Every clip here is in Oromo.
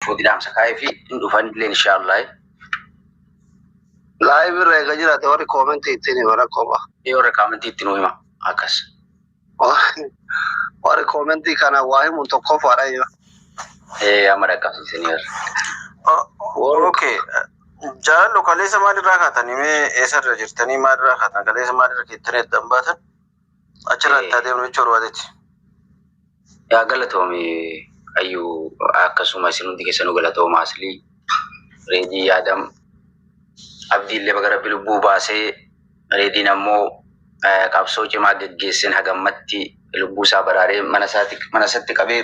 فودي دام سكاي في ندو فان إن شاء الله لايف رجع توري كومنت يتني ورا كوبا يوري كومنت يتنو ما أكاس ورا كومنت كان واحد منتقف ورايا أمر أكاس سينيور اوكي جالو كاليس ما درا خاتني مي اسر رجرتني ما درا خاتن كاليس ما درا كيتري دمباتن أشرا تاديم نشور وادتي يا قالتهم أيو أكاسو ما سنودي كسنو قالتهم أصلي ريدي آدم abdi illee baga rabbi lubbuu baasee reediin ammoo qabsoo cimaa geggeessin hagammatti lubbuu isaa baraaree mana isaatti qabee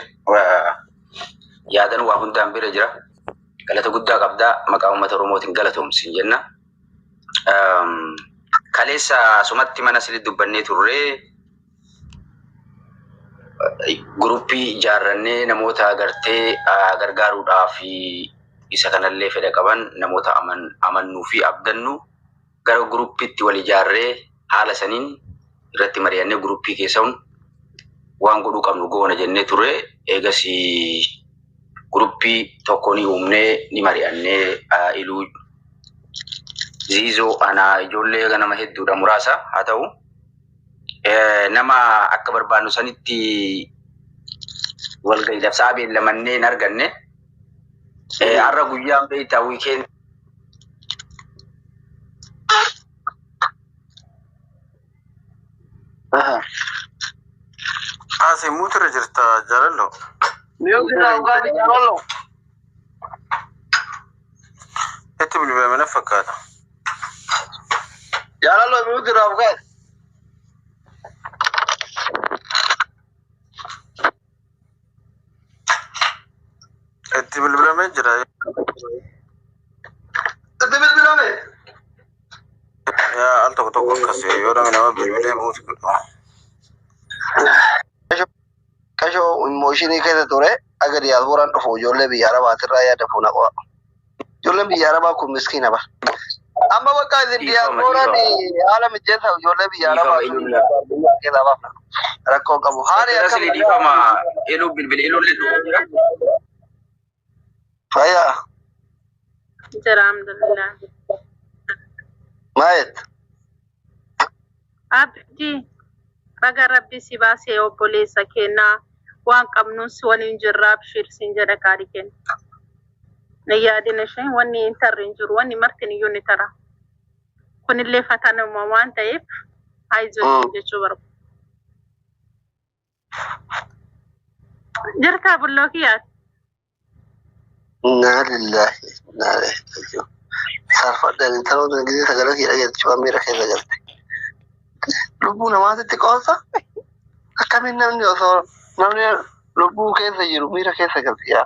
yaadan waa hundaan bira jira. Galata guddaa qabdaa maqaa uummata Oromootiin galatoomsin jenna. Kaleessa sumatti mana sili dubbannee turree guruppii ijaarrannee namoota agartee gargaaruudhaaf isa kanallee fedha qaban namoota amannuu fi abdannu gara guruppiitti wal ijaarree haala saniin irratti mari'annee guruppii keessaa waan godhuu qabnu goona jennee turre eegas guruppii tokko ni uumnee ni mari'annee iluu ziizoo ana ijoollee ganama hedduudha muraasa haa ta'u nama akka barbaannu sanitti walgahii labsaa beellamannee hin arganne. Arra guyyaan beeyta weekend Asii muutira jirta jaalallo. Miyuugira ugaadi jaalallo. Itti bilbilamana fakkaata. Jaalallo miyuugira ugaadi. Itti bilbilamee jira. Itti bilbilamee. Yaa al tokko tokko akkasii yoo namni nama bilbilee muuziqaa. Kashoo imooshini keessa ture aga diyaaspooraan dhufu ijoollee biyya arabaatirraa yaada fuuna qo'a. Ijoolleen biyya arabaa kun miskiina bara. Amma bakka isin diyaaspooraan haala mijeessa ijoollee biyya arabaa keessaa baafna. Rakkoo qabu. Haali akka dhiifama eluu bilbilee ijoollee dhufu. Faya. Alhamdulillah. Maayet. Abdi baga rabbi si baasee obboleessa kennaa waan qabnus waliin jirraaf shirsiin jedha gaarii kenna. Na yaadina ishee wanni intarri hin jiru wanni martin iyyuu ni tara. Kunillee fatanuma waan ta'eef haayizoo jechuu barbaada. Jirtaa bulloo kiyyaati. Inna lillahi inna ilaihi raji'un. Sarfadhaan intaloota Ingilizii sagalee kee dhageessuu miira keessa galte. Lubbuu namaatitti qoonsa akkamiin namni osoo namni lubbuu keessa jiru miira keessa galte yaa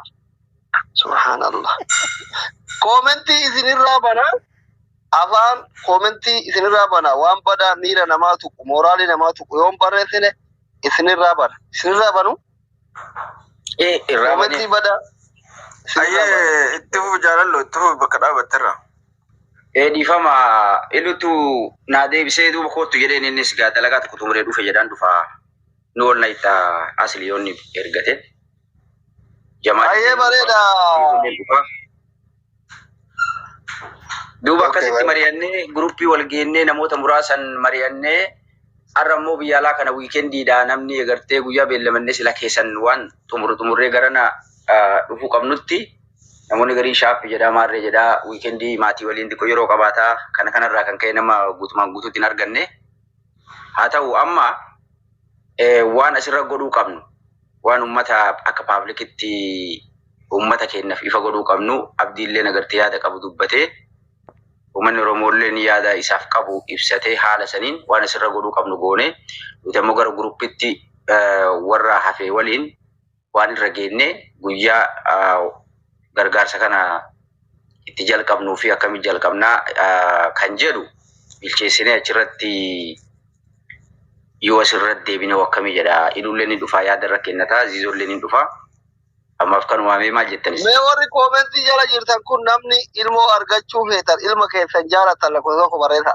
subhaanallah. Koomentii isinirraa banaa afaan koomentii isinirraa banaa waan badaa miira namaa tuqu mooraalii namaa tuqu yoon barreessine isinirraa bana isinirraa banu koomentii badaa. Ayyee itti fufu jaalallo itti fufu bakka dhaabatterra. Dhiifama ilutu naa deebisee duuba kootu jedheen innis gaa dalagaa tokko xumuree dhufe jedhaan dhufaa nu ol na itti asiliyoonni ergate. Ayyee bareeda. Duuba akkasitti mari'annee guruppii wal geennee namoota muraasan mari'annee har'a immoo biyya alaa kana wiikendiidha namni agartee guyyaa beellamannee sila keessan waan xumurree garana dhufuu qabnutti namoonni garii shaappi jedhaa maarree jedhaa wiikendii maatii waliin xiqqoo yeroo qabaataa kana kanarraa kan ka'e nama guutumaan guutuutti hin arganne. Haa ta'u amma waan asirra godhuu qabnu waan uummata akka paablikitti uummata keenyaaf ifa godhuu qabnu abdiillee agartee yaada qabu dubbatee uummanni Oromoollee yaada isaaf qabu ibsatee haala saniin waan asirra godhuu qabnu goone nuti ammoo gara guruppitti warra hafee waliin waan irra geenne guyyaa gargaarsa kana itti jalqabnuu fi akkamitti jalqabnaa kan jedhu bilcheessinee achirratti yoo asirratti deebinee akkamii jedha iluullee ni dhufaa yaada irra kennataa ziizoollee ni dhufaa ammaaf kan uumamee maal jettanis. Mee warri koomentii jala jirtan kun namni ilmoo argachuu feetan ilma keessan jaalatan lakkoofsa tokko barreessa.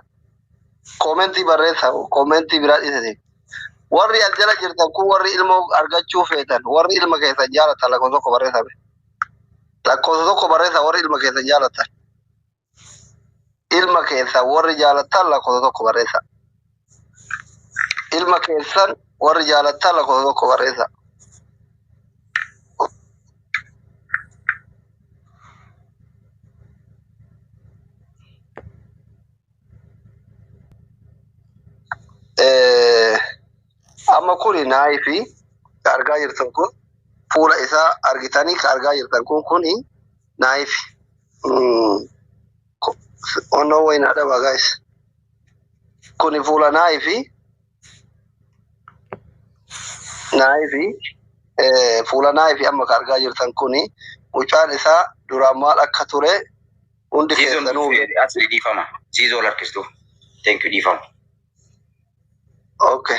Koomentii barreessa koomentii biraa dhiisate. Warri as jala jirtan kun warri ilmoo argachuu feetan warri ilma keessan jaalatan lakkoofsa tokko barreessa. lakkoofsa tokko barreessa warri ilma keessan jaalatan. Ilma keessan warri jaalatan lakkoofsa tokko barreessa. Ilma keessan warri jaalatan lakkoofsa tokko barreessa. Amma kuni naayifi ka argaa jirtan kun fuula isaa argitanii ka argaa jirtan kun kuni naayifi. No way na dhaba guys. Kuni fuula naayifi. Fuula naayifi amma ka argaa jirtan kuni mucaan isaa duraan maal akka ture hundi keessanuu. Asli dhiifama. Ziizoo lakkistu. Thank you dhiifama. Okay.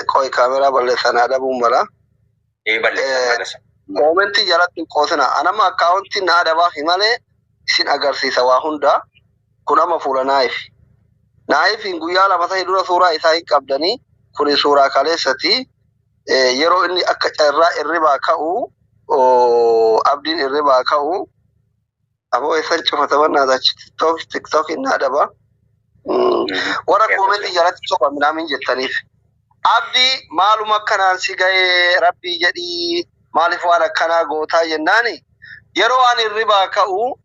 Koi kamera balleessanaa dhabuun mala. Balleessan. Momentii jalatti qoosina. Anama akkaawuntii naa dhabaa himalee isin agarsiisa waa hunda. Kun amma fuula naayifi. Naayifiin guyyaa lama ta'e dura suuraa isaa hin qabdanii. Kuni suuraa kaleessati. Yeroo inni akka carraa irribaa ka'u abdiin irribaa ka'u. Aboo eessan cufataman naatachi TikTok naa dhabaa. Warra koomenti jalatti soba minaamin jettaniif. Abdii maaluma akkanaan si ga'ee rabbii jedhii maaliif waan akkanaa gootaa jennaani yeroo ani irribaa ka'u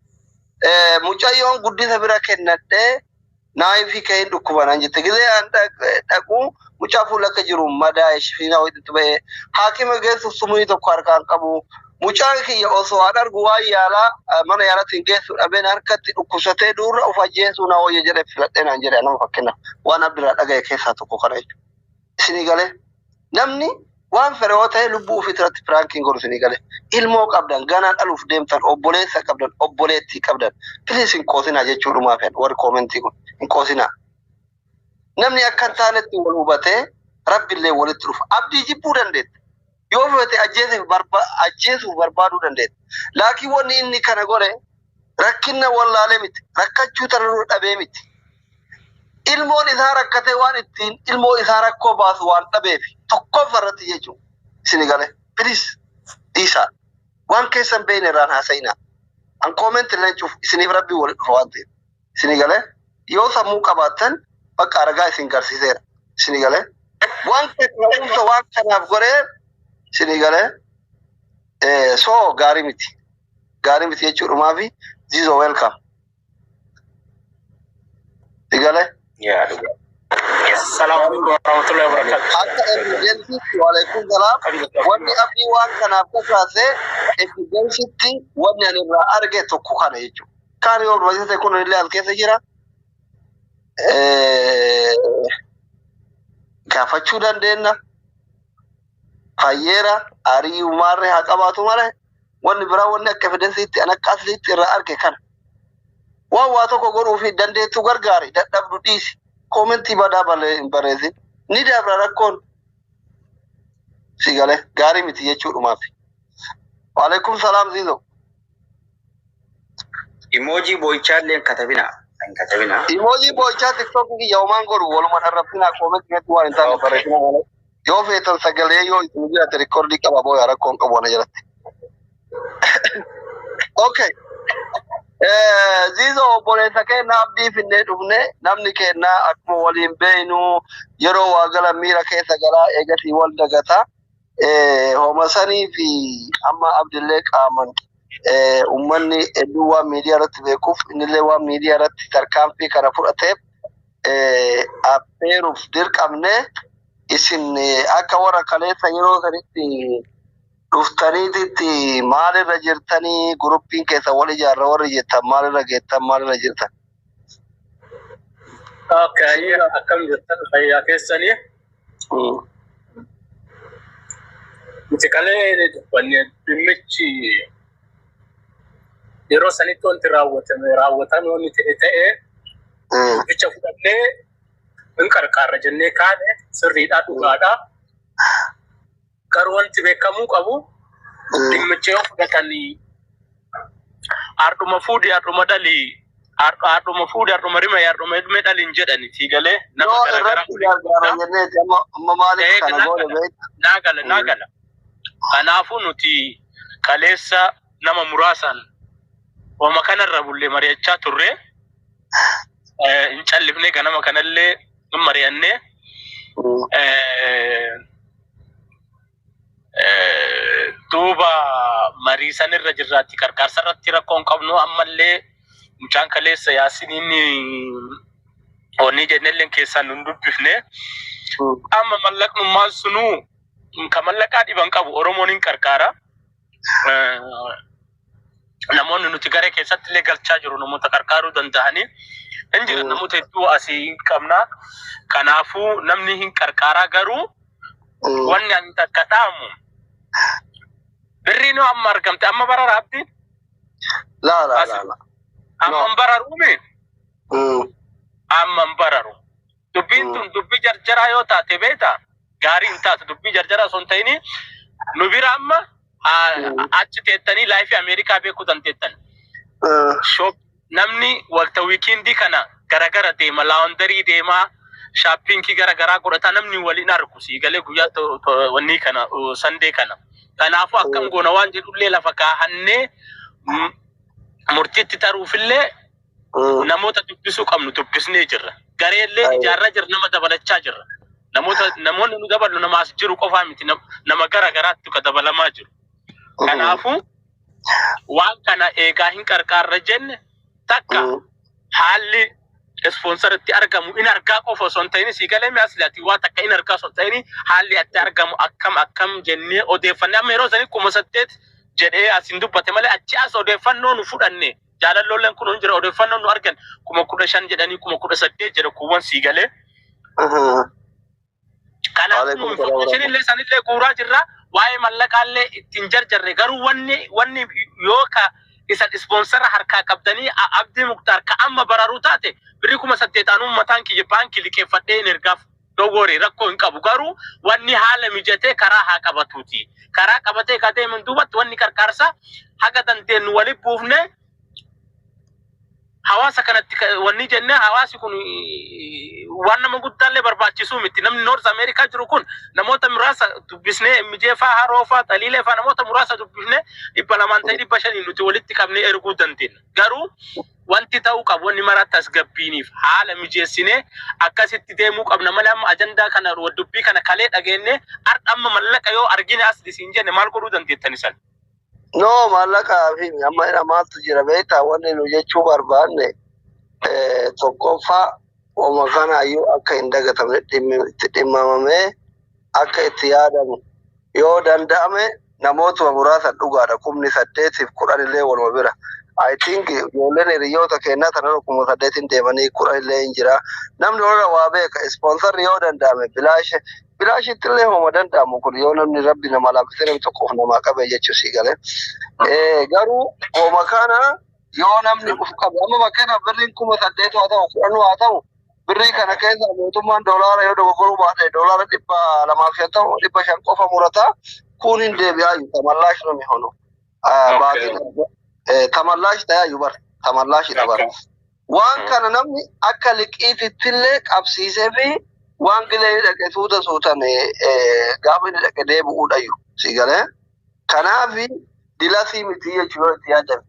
mucayyoon guddisa bira kennadhee naayifi ka'een dhukkubanaan jette gizee an dhaqu mucaa fuula akka jiru madaa ishifina ho'itti ba'ee haakima geessuuf sumuu tokko harkaan qabu mucaan kiyya osoo waan argu waan yaalaa mana yaalatti hin geessu dhabeen harkatti dhukkubsatee duurra of ajjeesuu na hooyye jedhe filadhee naan jedhe nama fakkenna waan abdiraa dhaga'e keessaa tokko kana jechuudha. Isinii galee namni waan fedhe yoo ta'e lubbuu ofii irratti firaankiin godhu isinii galee ilmoo qabdan ganaan dhaluuf deemtan obboleessa qabdan obboleettii qabdan piliis hin qoosinaa jechuudhumaa fedha warri koomentii kun hin qoosinaa. Namni akka hin taanetti wal hubatee rabbillee walitti dhufa abdii jibbuu dandeetta. Yoo fedhe ajjeesuuf barbaaduu dandeetta. Laakiin wanni inni kana godhe rakkinna wallaalee miti rakkachuu tanuu dhabee miti. Ilmoon isaa rakkatee waan ittiin ilmoo isaa rakkoo baasu waan dhabeef tokkoon farratti jechuun isinii galee piliis dhiisaa waan keessan beekne irraan haasa'inaa an koomentii illee cuuf isiniif rabbii walitti dhufa waan ta'eef isinii galee yoo sammuu qabaattan bakka argaa isin garsiiseera isinii galee waan keessan waan kanaaf godhee isinii galee soo gaarii miti jechuudhumaa fi ziizoo welcome isinii galee. السلام عليكم ورحمة الله وبركاته. حتى emergency وعليكم السلام. واني أبدي وان كان أبتكاسه emergency واني أنا أرجع تكوكانه يجوا. كان يوم الوزير تكون اللي أذكر سجرا. كافتشو دندنا. خيرا أري ومارة هكذا مارة. واني برا واني كفدنسي أنا كاسلي ترى أرجع كان. Waa tokko godhuu fi dandeettuu gargaari dadhabdu dhiisi koomentii badaa bareesi ni dabra rakkoon si galee gaarii miti jechuudhumaaf. Waalaikum salaam ziizoo. Emoojii boo'ichaallee hin katabina. Emoojii boo'ichaa tiktookii kiyya homaan godhu waluma dharrabsinaa koomentii hedduu waan hin taane bareedina malee. Yoo feetan sagalee yoo isin jiraate rikoordii qaba booya rakkoon qabu ana jalatti. Okay. Ziizoo obboleessa keenya abdii finnee dhufne namni keenya akkuma waliin beeynu yeroo waa gala miira keessa galaa eegasii wal dagata. Hooma sanii fi amma abdillee qaaman uummanni hedduu waan miidiyaa irratti beekuuf innillee waan miidiyaa irratti tarkaanfii kana fudhateef affeeruuf dirqamne isin akka warra kaleessa yeroo sanitti dhuftaniititti maalirra jirtanii guruppiin keessa wal ijaarra warri jettan maalirra geettan maalirra jirtan. Okay, akkam jirtan fayyaa keessanii. Miti kalee dubbanne dhimmichi yeroo sanitti wanti raawwatame wanni ta'e dubbicha fudhannee hin qarqaarra jennee kaane sirriidhaa dhugaadhaa. Garuu wanti beekamuu qabu dhimmicha yoo fudhatanii arduma fuudhii arduma dhalii arduma fuudhii arduma rima arduma ilmee dhaliin jedhani si galee nama garagara naagala kanaafuu nuti kaleessa nama muraasan wama kanarra bullee mari'achaa turre hin callifne ganama kanallee mari'anne duuba marii sanirra jirraatti qarqaarsarratti rakkoon qabnu ammallee mucaan kaleessa yaasiniin onni jennelleen keessaan nun dubbifne amma mallaqnummaan sunuu ka mallaqaa dhiban qabu Oromoon hin qarqaara namoonni nuti garee keessatti illee galchaa jiru namoota qarqaaruu danda'anii hin jiran namoota hedduu asii qabna kanaafuu namni hin qarqaaraa garuu wanni ani takka dhaamu birriinoo amma argamte amma barara abdiin la amma bararuume amma bararu dubbiin tun dubbii jarjaraa yoo taate beeta gaarii hin taate dubbii jarjaraa osoo hin ta'ini nu bira amma achi teettanii laayifii Ameerikaa beekuu dandeettan shop namni walta wiikindii kana garagara deema laawundarii deemaa shaappingii garagaraa godhata namni waliin argu siigalee guyyaa wanni kana sandee kana kanaafuu akkam goona waan jedhullee lafa kaahannee murtiitti taruufillee namoota dubbisuu qabnu dubbisnee jirra gareellee ijaarraa jirra nama dabalachaa jirra namoonni nu dabalu nama as jiru qofaa miti nama garagaraatti ka dabalamaa jiru kanaafuu waan kana eegaa hin qarqaarra jenne takka haalli sponsoritti argamu in argaa qofa osoo hin ta'in siigalee mi'aasliyaati waan takka in argaa osoo hin ta'in haalli itti argamu akkam jennee odeeffannee amma yeroo sanii 8,000 jedhee asin dubbate malee achi as odeeffannoo nu fudhanne jaalalloolleen kun jira odeeffannoo nu argan 15,000 jedhanii 18,000 jedha kuuwwan siigalee kanaafuu information illee sanillee guuraa jirra waa'ee mallaqaallee ittiin jarjarre garuu wanni yoo ka isa sponsora harkaa qabdanii Abdii Muktaar ka amma bararuu taate birrii 8,000 mataan kiyya baankii liqeeffadhee in ergaaf dogori rakkoo hin qabu garuu wanni haala mijatee karaa haa qabatuuti karaa qabatee ka deeman duubatti wanni qarqaarsa haga dandeenyu wali buufne hawaasa kanatti wanni jenne hawaasi kun waan nama guddaallee barbaachisuu miti namni North America jiru kun namoota muraasa dubbisnee mijeefaa haroofaa taliileefaa namoota muraasa dubbifne 200-500 nuti walitti qabnee erguu dandeenya garuu wanti ta'uu qabu wanni maraatti as gabbiiniif haala mijeessinee akkasitti deemuu qabna malee amma ajandaa kana dubbii kana kalee dhageenye amma mallaqa yoo argine as disiin jenne maal godhuu dandeettan isan no mallaqa fi amma maaltu jira beektaa wanni nu jechuu barbaanne tokkoffaa wama kana ayyuu akka hin dagatamne itti dhimmamamee akka itti yaadamu yoo danda'ame namootuma muraasa dhugaadha 8,010 illee waluma bira I think ijoolleen hiriyoota kennaa tanarra 8,000 deemanii 10 illee hin jira namni warra waa beeka ispoonsarri yoo danda'ame bilaashitti illee homa danda'amu kun yoo namni rabbi nama laaffisee tokkoof namaa qabe jechuu sii galee garuu homa kana yoo namni uf qabe amma bakkana birriin 8,000 haa ta'u 10 haa ta'u birrii kana keessa mootummaan doolaara yoo dogoggoruu baate doolaara 250 qofa murata kun hin deebi'aayu tamallaash nami hono tamallaash ta'aayu bar tamallaashi dhabar waan kana namni akka liqiitittillee qabsiisee fi waan gilee dhaqe suutan gaafa inni dhaqe deebi'uudhayyu si galee kanaafi dilasii miti jechuu yoo itti yaadame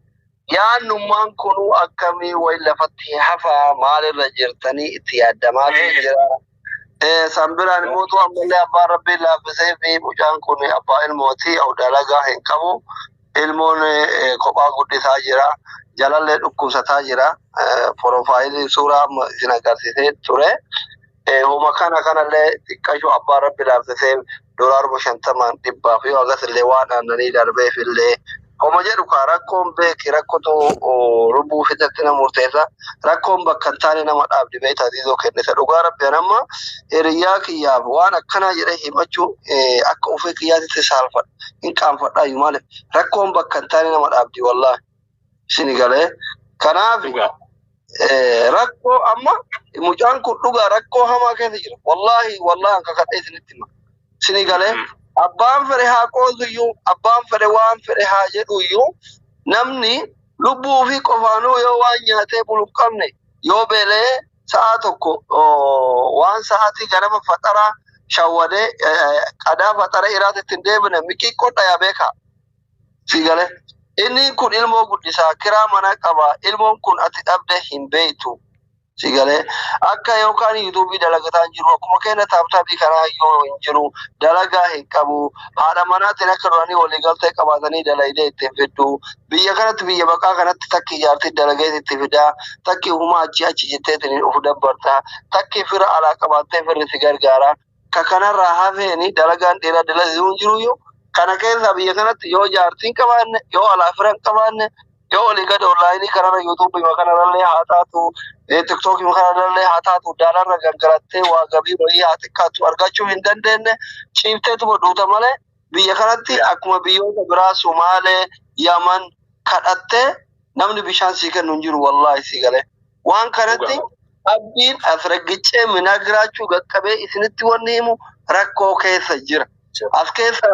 yaannummaan kunuu akkamii wayi lafatti hafaa maalirra jirtanii itti yaadamaa jira sambiraan mootu ammallee abbaan rabbii laaffisee fi mucaan kun abbaa ilmootii dalagaa hin qabu ilmoon kophaa guddisaa jira jalallee dhukkubsataa jira profaayilii suuraa isin agarsiisee ture homa kanallee xiqqashuu abbaan rabbii laaffisee $50 yoo agasillee waan aannanii darbeefillee homa jedhu kaa rakkoon beeki rakkotu lubbuu fidatti nama murteessa rakkoon bakka hin taane nama dhaabdi beektaa dhiisoo kennisa dhugaa rabbiin amma hiriyaa kiyyaaf waan akkanaa jedhee himachuu akka ofii kiyyaatitti saalfadha hin qaanfadhaayyuu maaliif rakkoon bakka hin taane nama dhaabdi wallaahi sini galee kanaaf rakkoo amma mucaan kun dhugaa rakkoo hamaa keessa jira wallaahi akka kadhee isinitti hima sini galee abbaan fedhe haa qoosuyyuu abbaan fedhe waan fedhe haa jedhuyyuu namni lubbuu fi qofaanuu yoo waan nyaatee bulu qabne yoo beelee sa'a tokko waan sa'aatii ganama faxaraa shawwadee qadaa faxara iraatti ittiin deebine miqiqqoo dhayaa beekaa sigale inni kun ilmoo guddisaa kiraa mana qaba ilmoon kun ati dhabde hin beektu sigale akka yookaan yuutuubii dalagataan jiru akkuma keenya taaptaabii kanaa yoo hin jiru dalagaa hin qabu haadha manaatiin akka duraanii waliigaltee qabaatanii dalaydee itti fiddu biyya kanatti biyya baqaa kanatti takki ijaartii dalagee itti fidaa takki uumaa achi jetteetiin of dabbartaa takki fira alaa qabaattee firri si gargaara ka kanarraa hafeeni dalagaan dheeraa dalaguu hin jiru yoo kana keessa biyya kanatti yoo jaartiin qabaanne yoo alaa firan qabaanne yoo olii gad onlaayinii kanarra yuutuubii makanarrallee haa taatu tiktookii makanarrallee haa taatu daalarra gargarattee waa gabii wayii haa xiqqaatu argachuu hin dandeenye ciifteetuma duuta malee biyya kanatti akkuma biyyoota biraa Sumaalee Yaman kadhattee namni bishaan sii kennu hin jiru wallaahi sii galee waan kanatti abdiin asraggicee minaa giraachuu gaqqabee isinitti wanni himu rakkoo keessa jira as keessa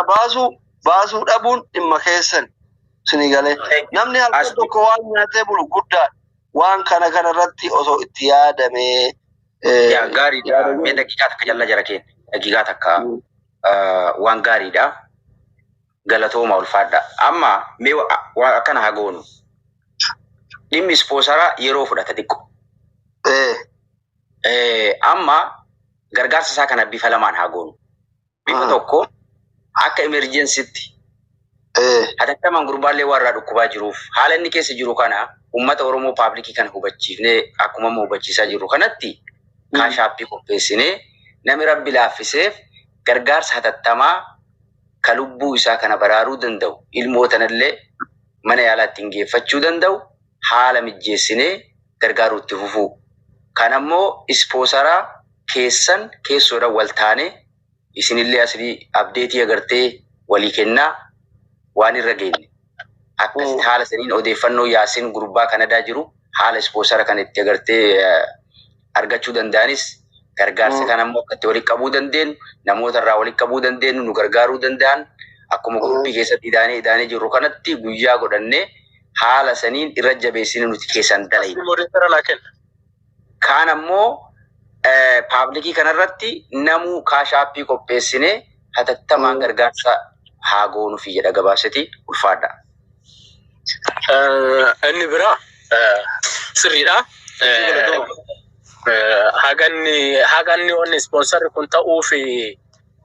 baasuu dhabuun dhimma keessan sinigale namni halkan tokko waan nyaatee bulu guddaa waan kana irratti osoo itti yaadame yaa gaariidha mee daqiiqaa takka jalla jara keen daqiiqaa takka waan gaariidha galatooma ulfaadha amma mee waan akkana hagoonu dhimmi ispoonsara yeroo fudhata xiqqo amma gargaarsa isaa kana bifa lamaan hagoonu bifa tokko akka emergensiitti hatattamaan gurbaallee warraa dhukkubaa jiruuf haala inni keessa jiru kana ummata Oromoo paablikii kana hubachiifnee akkuma hubachiisaa jiru kanatti kaashaappii qopheessinee namni rabbi laaffiseef gargaarsa hatattamaa ka lubbuu isaa kana baraaruu danda'u ilmootanallee mana yaalaatti hin geeffachuu danda'u haala mijjeessinee gargaaruutti fufuu kanammoo ispoonsaraa keessan keessoodhaan wal taane isinillee asii abdeetii agartee walii kennaa waan irra geenye akkasitti haala saniin odeeffannoo Yaasiin gurbaa Kanadaa jiru haala ispoonsara kan itti agartee argachuu danda'anis gargaarsa kan ammoo akkatti walitti qabuu dandeenyu namoota irraa walitti qabuu dandeenyu nu gargaaruu danda'an akkuma gurbii keessatti idaanee jirru kanatti guyyaa godhannee haala saniin irra jabeessine nuti keessan dalayna. Kaan ammoo paablikii kanarratti namuu kaashaappii qopheessine hatattamaan gargaarsa haa goonu fi jedha gabaasati ulfaadha. Inni biraa sirriidha. Haganni onni ispoonsarri kun ta'uu fi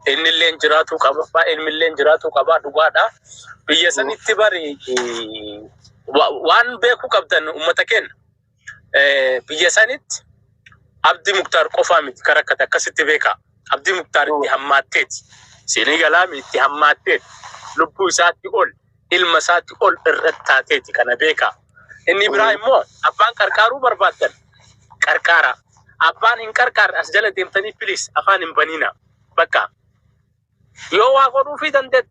innillee jiraatu qaba, ilmillee jiraatu qaba dhugaadha. Biyya sanitti bari waan beeku qabdan uummata keenya. Biyya sanitti Abdii Muktaar qofaa miti karakkata akkasitti beeka. Abdii Muktaar itti hammaatteeti. Senegalaa itti hammaatteeti. Lubbuu isaatti ol, ilma isaatti ol irratti taateeti kana beeka. Inni biraa immoo abbaan qarqaaruu barbaaddan. Qarqaara. Abbaan hin qarqaarre as jala deemtanii filis afaan hin banina. Bakka. Yoo waa godhuu fi dandeetti